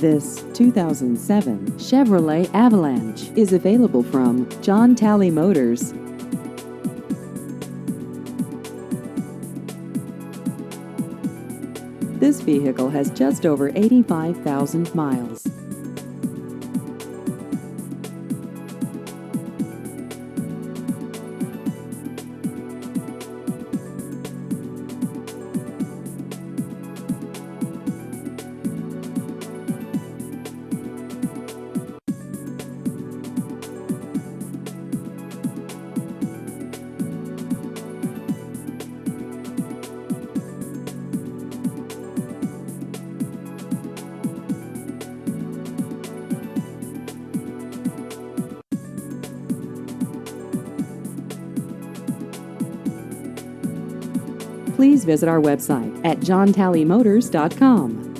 This 2007 Chevrolet Avalanche is available from John Talley Motors. This vehicle has just over 85,000 miles. Please visit our website at johntallymotors.com.